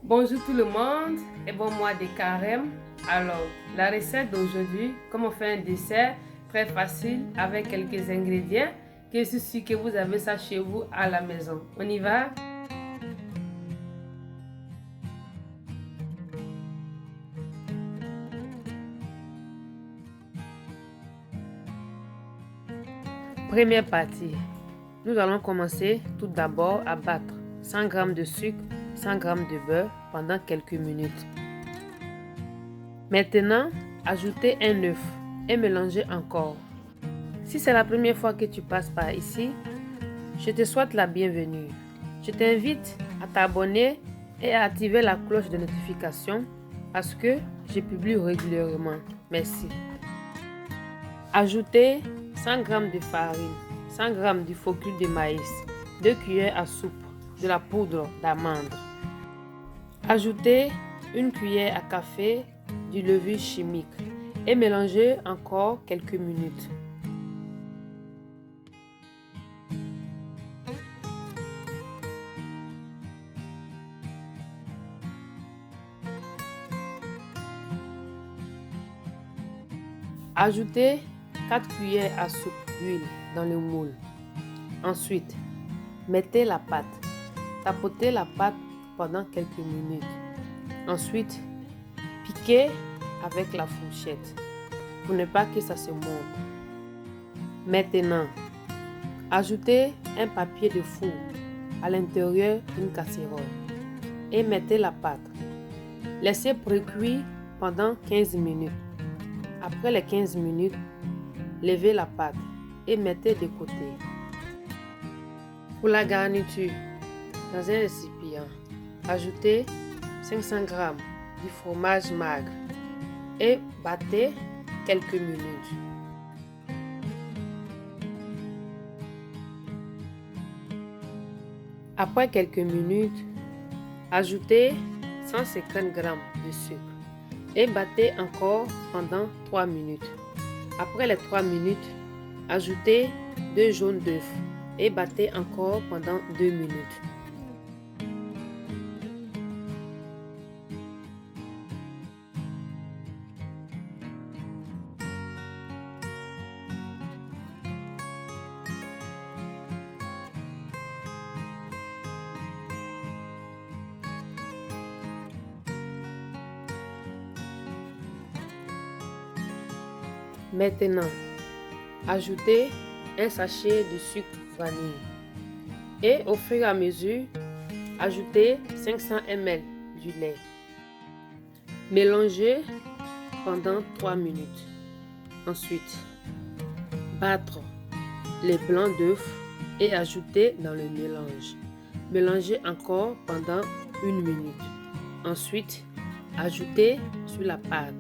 Bonjour tout le monde et bon mois de carême. Alors, la recette d'aujourd'hui, comment faire un dessert très facile avec quelques ingrédients que je suis sûre que vous avez ça chez vous à la maison. On y va? Première partie. Nous allons commencer tout d'abord à battre 100 g de sucre, 100 g de beurre pendant quelques minutes. Maintenant, ajoutez un œuf et mélangez encore. Si c'est la première fois que tu passes par ici, je te souhaite la bienvenue. Je t'invite à t'abonner et à activer la cloche de notification parce que je publie régulièrement. Merci. Ajoutez 100 g de farine, 100 g de fécule de maïs, 2 cuillères à soupe de la poudre d'amande. Ajoutez 1 cuillère à café du levure chimique et mélangez encore quelques minutes. Ajoutez 4 cuillères à soupe d'huile dans le moule. Ensuite, mettez la pâte. Tapotez la pâte pendant quelques minutes. Ensuite, piquez avec la fourchette pour ne pas que ça se monte. Maintenant, ajoutez un papier de four à l'intérieur d'une casserole et mettez la pâte. Laissez précuire pendant 15 minutes. Après les 15 minutes, levez la pâte et mettez de côté. Pour la garniture, dans un récipient, ajoutez 500 g du fromage maigre et battez quelques minutes. Après quelques minutes, ajoutez 150 g de sucre et battez encore pendant 3 minutes. Après les 3 minutes, ajoutez 2 jaunes d'œufs et battez encore pendant 2 minutes. Maintenant, ajoutez un sachet de sucre vanille et au fur et à mesure, ajoutez 500 ml du lait. Mélangez pendant 3 minutes. Ensuite, battre les blancs d'œufs et ajouter dans le mélange. Mélangez encore pendant 1 minute. Ensuite, ajoutez sur la pâte.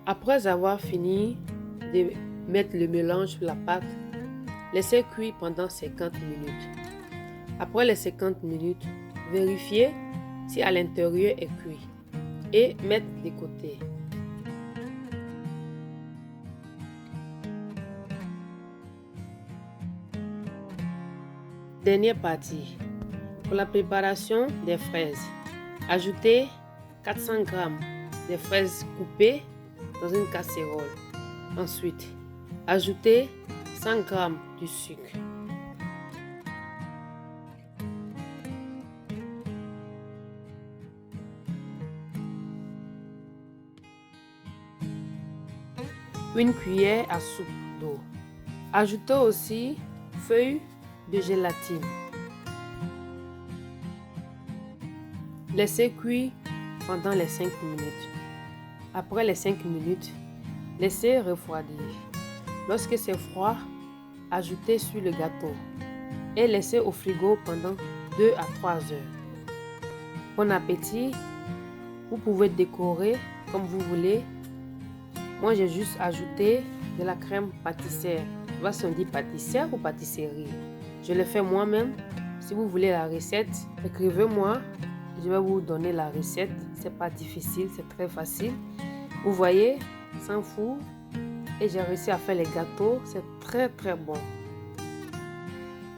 Après avoir fini de mettre le mélange sur la pâte, laissez cuire pendant 50 minutes. Après les 50 minutes, vérifiez si à l'intérieur est cuit et mettez de côté. Dernière partie. Pour la préparation des fraises, ajoutez 400 g de fraises coupées dans une casserole. Ensuite, ajoutez 100 g de sucre. Une cuillère à soupe d'eau. Ajoutez aussi feuilles de gélatine. Laissez cuire pendant les 5 minutes. Après les 5 minutes, laissez refroidir. Lorsque c'est froid, ajoutez sur le gâteau et laissez au frigo pendant 2 à 3 heures. Bon appétit! Vous pouvez décorer comme vous voulez. Moi, j'ai juste ajouté de la crème pâtissière. Je sais pas si on dit pâtissière ou pâtisserie. Je le fais moi-même. Si vous voulez la recette, écrivez-moi. Je vais vous donner la recette. C'est pas difficile, c'est très facile. Vous voyez, sans four. Et j'ai réussi à faire les gâteaux. C'est très très bon.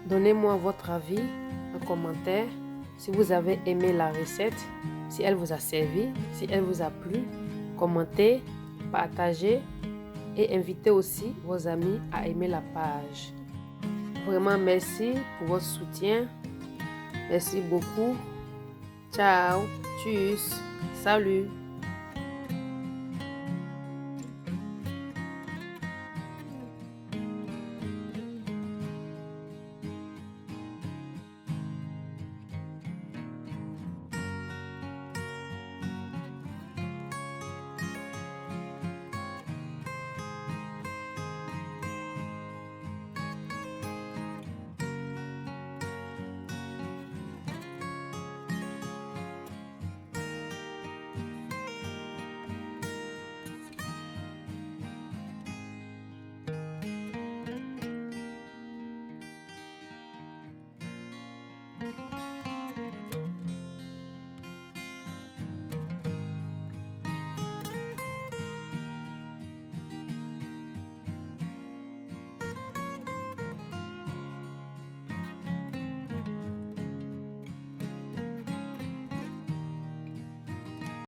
Donnez-moi votre avis en commentaire. Si vous avez aimé la recette, si elle vous a servi, si elle vous a plu, commentez, partagez et invitez aussi vos amis à aimer la page. Vraiment merci pour votre soutien. Merci beaucoup. Ciao, tchuss, salut.